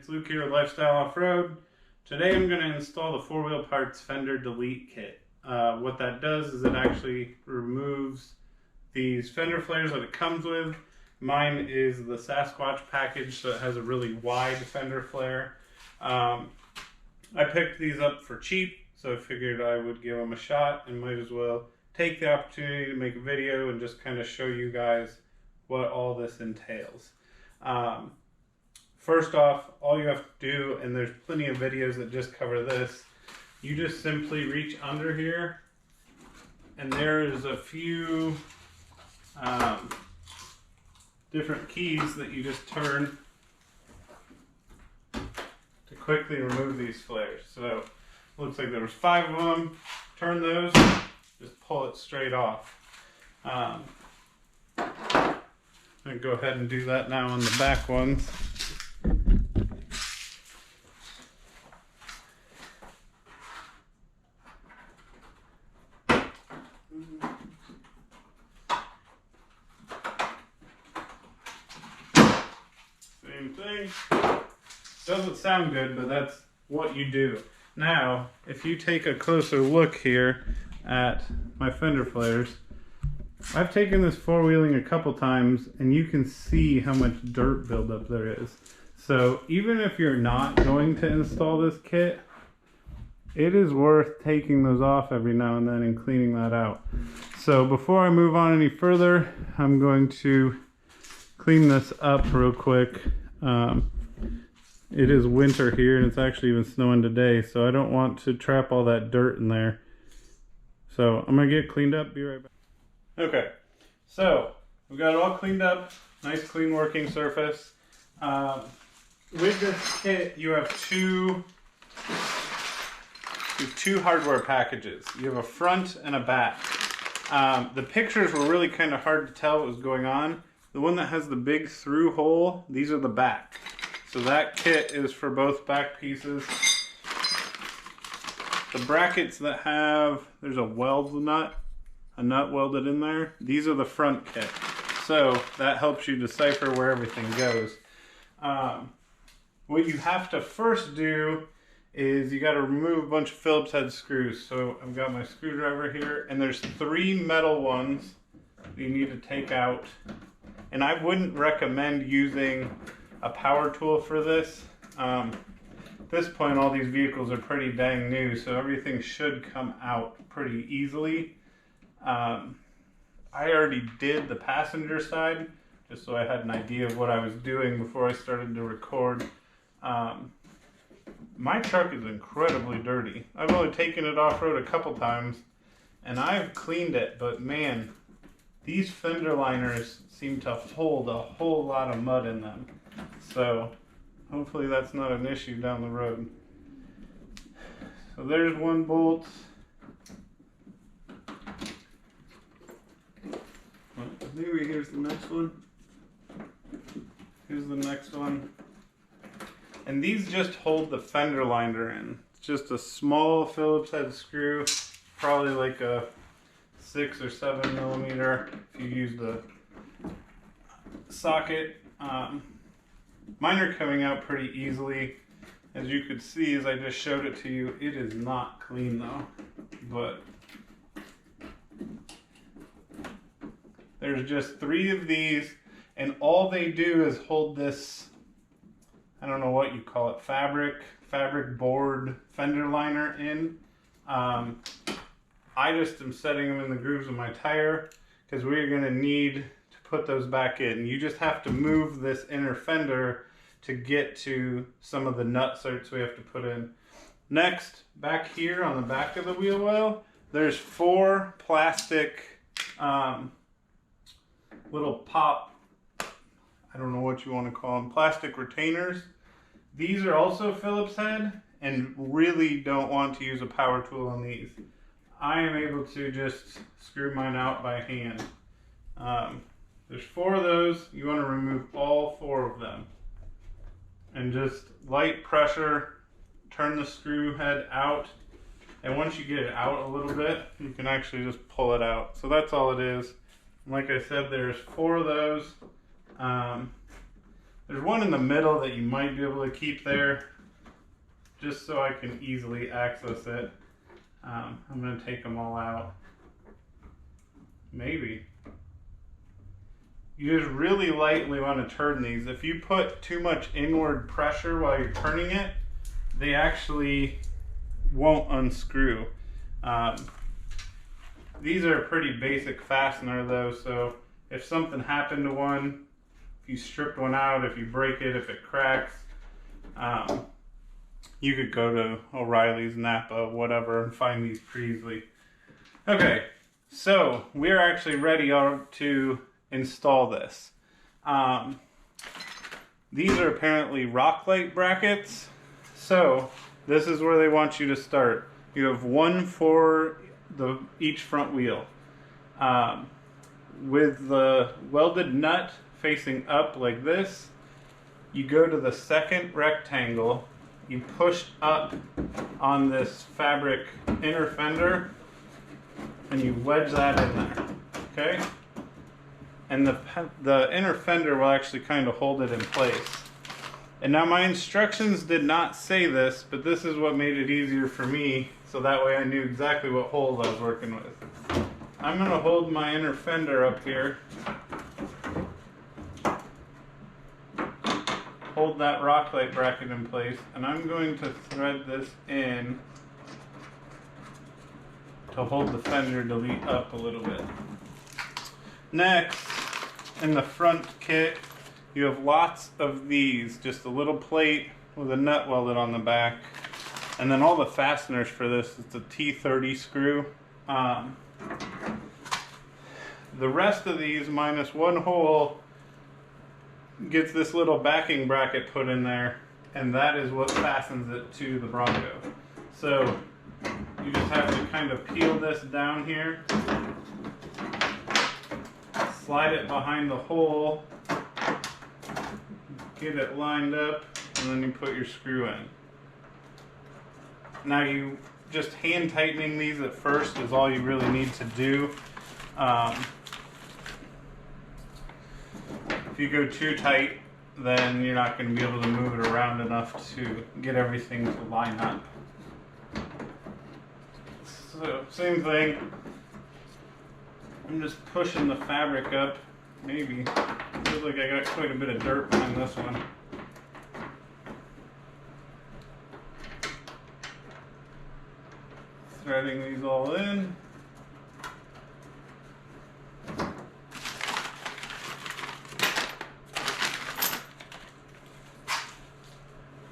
Luke here with Lifestyle Off-Road. Today I'm going to install the 4Wheel Parts Fender Delete Kit. What that does is it actually removes these fender flares that it comes with. Mine is the Sasquatch package, so it has a really wide fender flare. I picked these up for cheap, so I figured I would give them a shot and might as well take the opportunity to make a video and just kind of show you guys what all this entails. First off, all you have to do, and there's plenty of videos that just cover this, you just simply reach under here and there is a few different keys that you just turn to quickly remove these flares. So looks like there was 5 of them. Turn those, just pull it straight off. I'm going to go ahead and do that now on the back ones. Same thing. Doesn't sound good, but that's what you do. Now, if you take a closer look here at my fender flares, I've taken this four-wheeling a couple times and you can see how much dirt buildup there is. So even if you're not going to install this kit, it is worth taking those off every now and then and cleaning that out. So before I move on any further, I'm going to clean this up real quick. It is winter here and it's actually even snowing today, so I don't want to trap all that dirt in there. So I'm gonna get cleaned up, be right back. Okay, so we've got it all cleaned up, nice clean working surface. With this kit, you have two hardware packages. You have a front and a back. The pictures were really kind of hard to tell what was going on. The one that has the big through hole, these are the back. So that kit is for both back pieces. The brackets that have, there's a nut welded in there. These are the front kit. So that helps you decipher where everything goes. What you have to first do is you got to remove a bunch of Phillips head screws. So I've got my screwdriver here and there's 3 metal ones you need to take out. And I wouldn't recommend using a power tool for this. At this point, all these vehicles are pretty dang new, so everything should come out pretty easily. I already did the passenger side, just so I had an idea of what I was doing before I started to record. My truck is incredibly dirty. I've only taken it off-road a couple times, and I've cleaned it, but man, these fender liners seem to hold a whole lot of mud in them. So hopefully that's not an issue down the road. So there's one bolt. Maybe here's the next one. Here's the next one. And these just hold the fender liner in. It's just a small Phillips head screw, probably like a 6 or 7 millimeter if you use the socket. Mine are coming out pretty easily. As you could see, as I just showed it to you, it is not clean though. But there's just 3 of these, and all they do is hold this, I don't know what you call it, fabric board fender liner in. I just am setting them in the grooves of my tire because we're going to need to put those back in. You just have to move this inner fender to get to some of the nut certs we have to put in. Next, back here on the back of the wheel well, there's 4 plastic little pop, I don't know what you want to call them, plastic retainers. These are also Phillips head, and really don't want to use a power tool on these. I am able to just screw mine out by hand. There's 4 of those. You want to remove all 4 of them. And just light pressure, turn the screw head out. And once you get it out a little bit, you can actually just pull it out. So that's all it is. Like I said, there's 4 of those. There's one in the middle that you might be able to keep there, just so I can easily access it. I'm going to take them all out. Maybe. You just really lightly want to turn these. If you put too much inward pressure while you're turning it, they actually won't unscrew. These are a pretty basic fastener though, so if something happened to one, if you stripped one out, if you break it, if it cracks, you could go to O'Reilly's, Napa, whatever, and find these pretty easily. Okay, so we're actually ready to install this. These are apparently rock light brackets, so this is where they want you to start. You have one for each front wheel. With the welded nut facing up like this, you go to the second rectangle, you push up on this fabric inner fender, and you wedge that in there, okay? And the inner fender will actually kind of hold it in place. And now my instructions did not say this, but this is what made it easier for me, so that way I knew exactly what holes I was working with. I'm going to hold my inner fender up here. Hold that rock light bracket in place, and I'm going to thread this in to hold the fender to lead up a little bit. Next, in the front kit, you have lots of these, just a little plate with a nut welded on the back, and then all the fasteners for this. It's a T30 screw. The rest of these, minus one hole, gets this little backing bracket put in there, and that is what fastens it to the Bronco. So you just have to kind of peel this down here, slide it behind the hole, get it lined up, and then you put your screw in. Now you just hand tightening these at first is all you really need to do. If you go too tight, then you're not going to be able to move it around enough to get everything to line up. So, same thing. I'm just pushing the fabric up. Maybe. Feels like I got quite a bit of dirt behind this one. Threading these all in.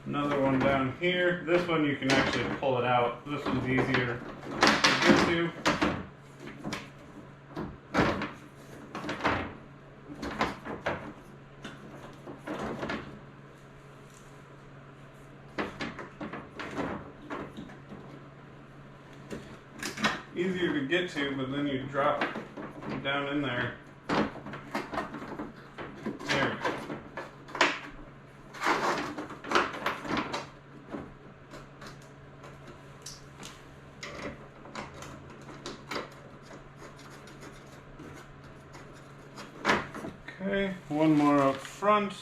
Another one down here. This one you can actually pull it out. This one's easier to get to. Easier to get to, but then you drop down in there. There we go. Okay, one more up front.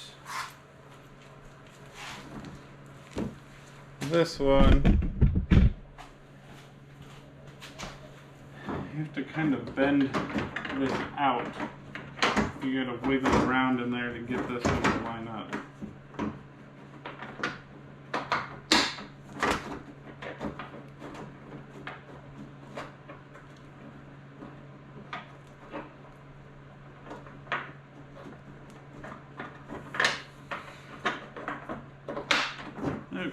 This one, you have to kind of bend this out. You gotta wiggle around in there to get this one to line up. Okay.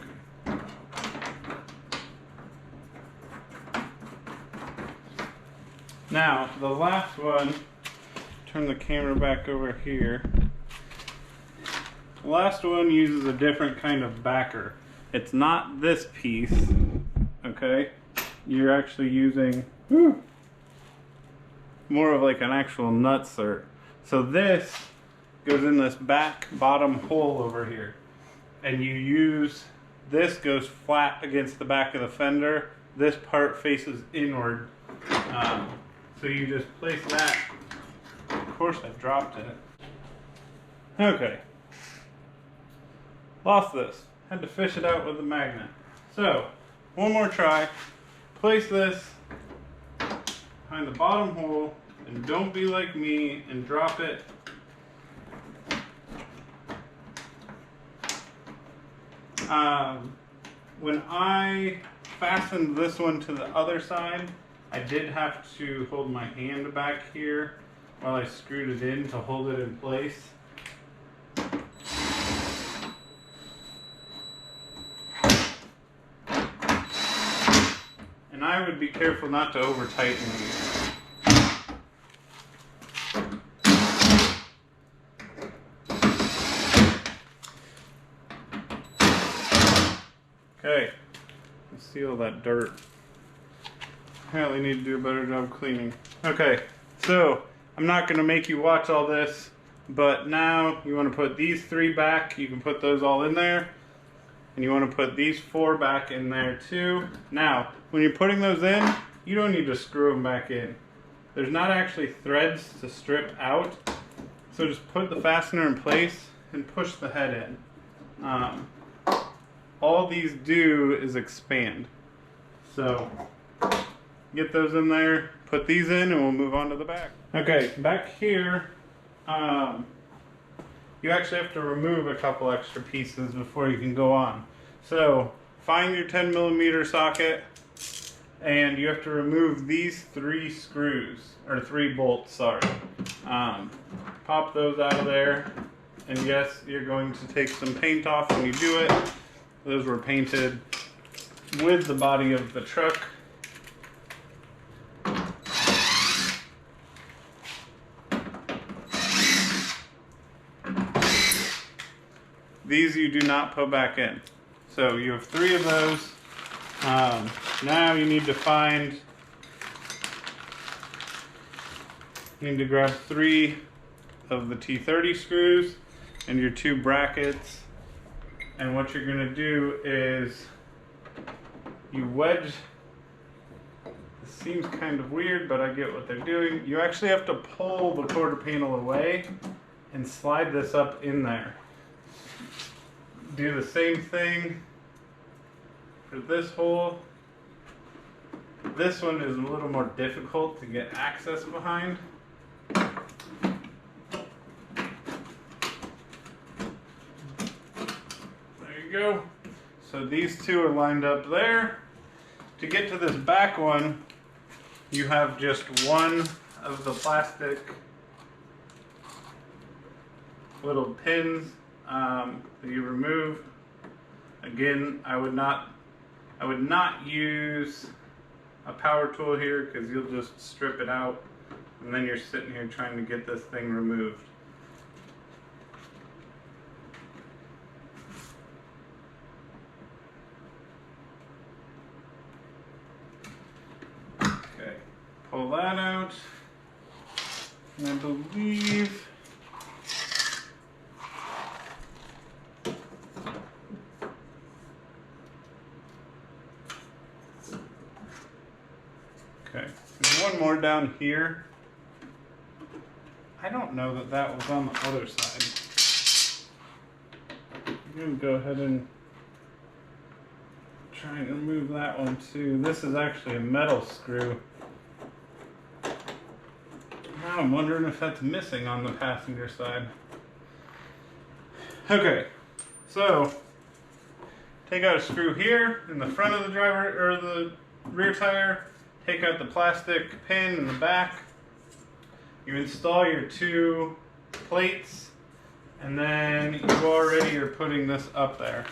Now, the last one, turn the camera back over here. The last one uses a different kind of backer. It's not this piece, okay? You're actually using more of like an actual nutsert. So this goes in this back bottom hole over here. And you use, this goes flat against the back of the fender. This part faces inward. So you just place that. Of course I dropped it. Okay. Lost this. Had to fish it out with a magnet. So, one more try. Place this behind the bottom hole, and don't be like me and drop it. When I fastened this one to the other side, I did have to hold my hand back here while I screwed it in to hold it in place. And I would be careful not to over tighten these. Okay, let's seal that dirt. Apparently need to do a better job cleaning. Okay, so I'm not going to make you watch all this, but now you want to put these 3 back. You can put those all in there. And you want to put these 4 back in there too. Now, when you're putting those in, you don't need to screw them back in. There's not actually threads to strip out. So just put the fastener in place and push the head in. All these do is expand. So get those in there, put these in, and we'll move on to the back. Okay, back here, you actually have to remove a couple extra pieces before you can go on. So find your 10mm socket, and you have to remove these 3 screws, or 3 bolts, sorry. Pop those out of there, and yes, you're going to take some paint off when you do it. Those were painted with the body of the truck. These you do not put back in. So you have 3 of those. Now you need to grab 3 of the T30 screws and your 2 brackets. And what you're going to do is you wedge. This seems kind of weird, but I get what they're doing. You actually have to pull the quarter panel away and slide this up in there. Do the same thing for this hole. This one is a little more difficult to get access behind. There you go. So these 2 are lined up there. To get to this back one, you have just one of the plastic little pins that you remove. Again, I would not use a power tool here because you'll just strip it out, and then you're sitting here trying to get this thing removed. Okay, pull that out, and I believe okay, there's one more down here. I don't know that that was on the other side. I'm going to go ahead and try and remove that one too. This is actually a metal screw. Now I'm wondering if that's missing on the passenger side. Okay, so take out a screw here in the front of the driver or the rear tire. Take out the plastic pin in the back. You install your 2 plates, and then you already are putting this up there.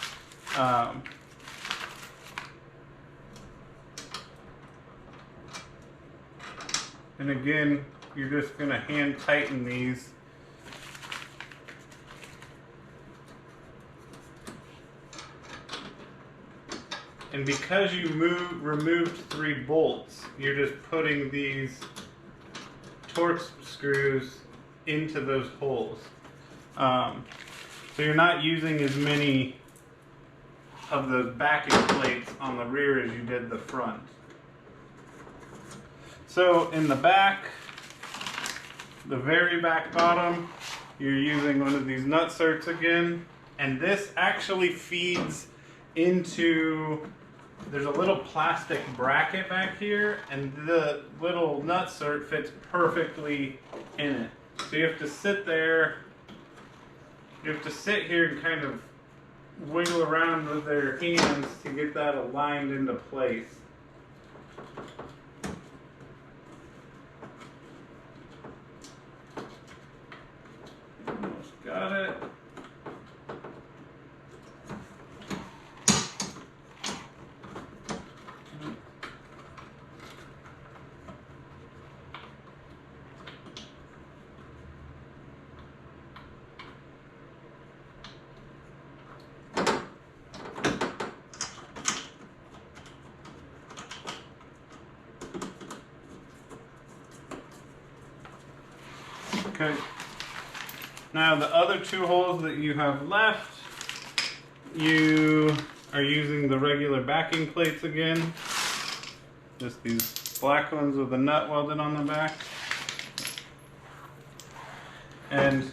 And again, you're just going to hand tighten these. And because you removed 3 bolts, you're just putting these Torx screws into those holes. So you're not using as many of the backing plates on the rear as you did the front. So in the back, the very back bottom, you're using one of these nut certs again, And this actually feeds into, there's a little plastic bracket back here, and the little nutsert fits perfectly in it. So you have to sit there, you have to sit here and kind of wiggle around with their hands to get that aligned into place. Almost got it. Okay. Now the other 2 holes that you have left, you are using the regular backing plates again. Just these black ones with a nut welded on the back. And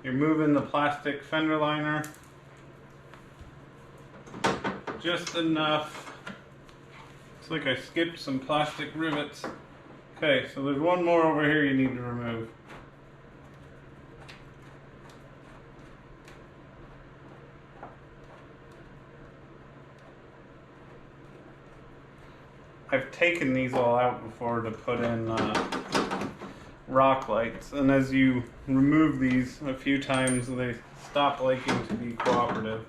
you're moving the plastic fender liner just enough. Looks like I skipped some plastic rivets. Okay, so there's one more over here you need to remove. I've taken these all out before to put in rock lights, and as you remove these a few times, they stop liking to be cooperative.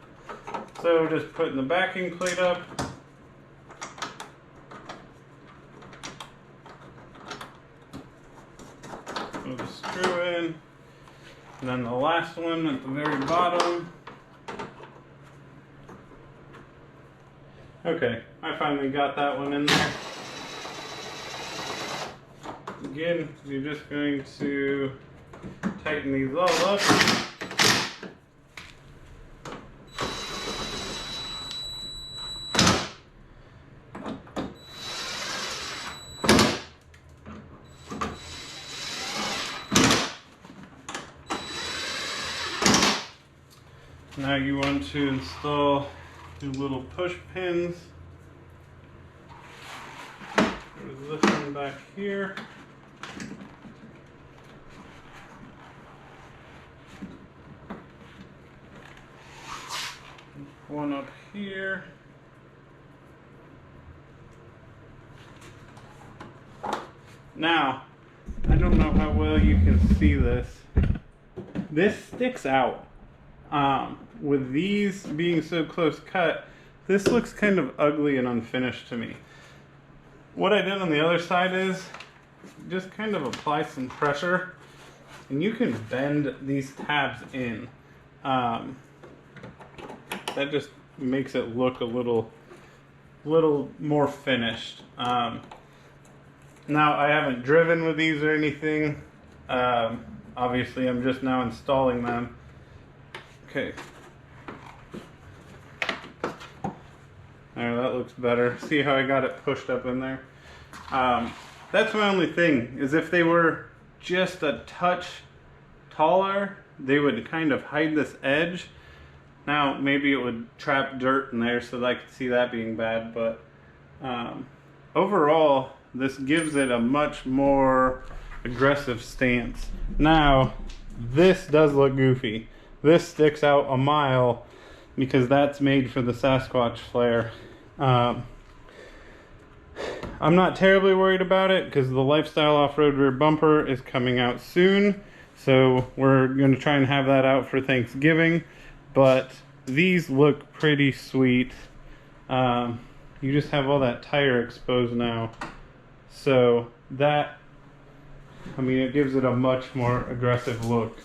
So just putting the backing plate up. Put the screw in, and then the last one at the very bottom. Okay, I finally got that one in there. Again, you're just going to tighten these all up. Now you want to install your little push pins. There's this one back here. One up here. Now, I don't know how well you can see this. This sticks out. With these being so close cut, this looks kind of ugly and unfinished to me. What I did on the other side is just kind of apply some pressure, and you can bend these tabs in. That just makes it look a little more finished. Now I haven't driven with these or anything. Obviously I'm just now installing them. Okay. There, that looks better. See how I got it pushed up in there? That's my only thing, is if they were just a touch taller, they would kind of hide this edge. Now, maybe it would trap dirt in there, so I could see that being bad, but overall, this gives it a much more aggressive stance. Now, this does look goofy. This sticks out a mile because that's made for the Sasquatch flare. I'm not terribly worried about it because the Lifestyle Off-Road rear bumper is coming out soon. So we're going to try and have that out for Thanksgiving. But these look pretty sweet. You just have all that tire exposed now. So that, I mean, it gives it a much more aggressive look.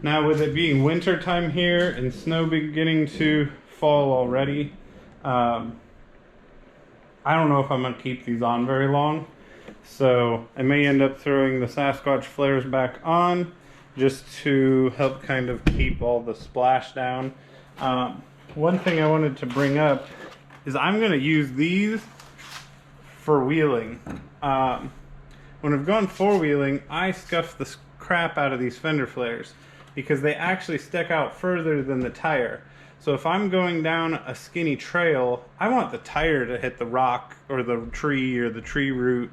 Now with it being winter time here and snow beginning to fall already, I don't know if I'm going to keep these on very long. So I may end up throwing the Sasquatch flares back on just to help kind of keep all the splash down. One thing I wanted to bring up is I'm going to use these for wheeling. When I've gone 4-wheeling, I scuff the crap out of these fender flares because they actually stick out further than the tire. So if I'm going down a skinny trail, I want the tire to hit the rock or the tree root.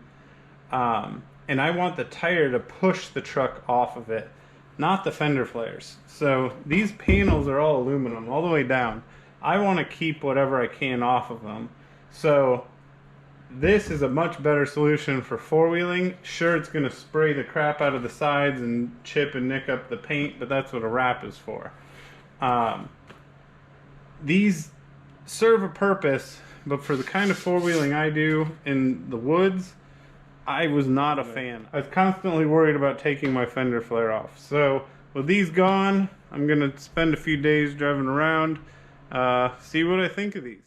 And I want the tire to push the truck off of it, not the fender flares. So these panels are all aluminum all the way down. I want to keep whatever I can off of them. So this is a much better solution for four-wheeling. Sure, it's going to spray the crap out of the sides and chip and nick up the paint, but that's what a wrap is for. These serve a purpose, but for the kind of four-wheeling I do in the woods, I was not a fan. I was constantly worried about taking my fender flare off. So with these gone, I'm going to spend a few days driving around, see what I think of these.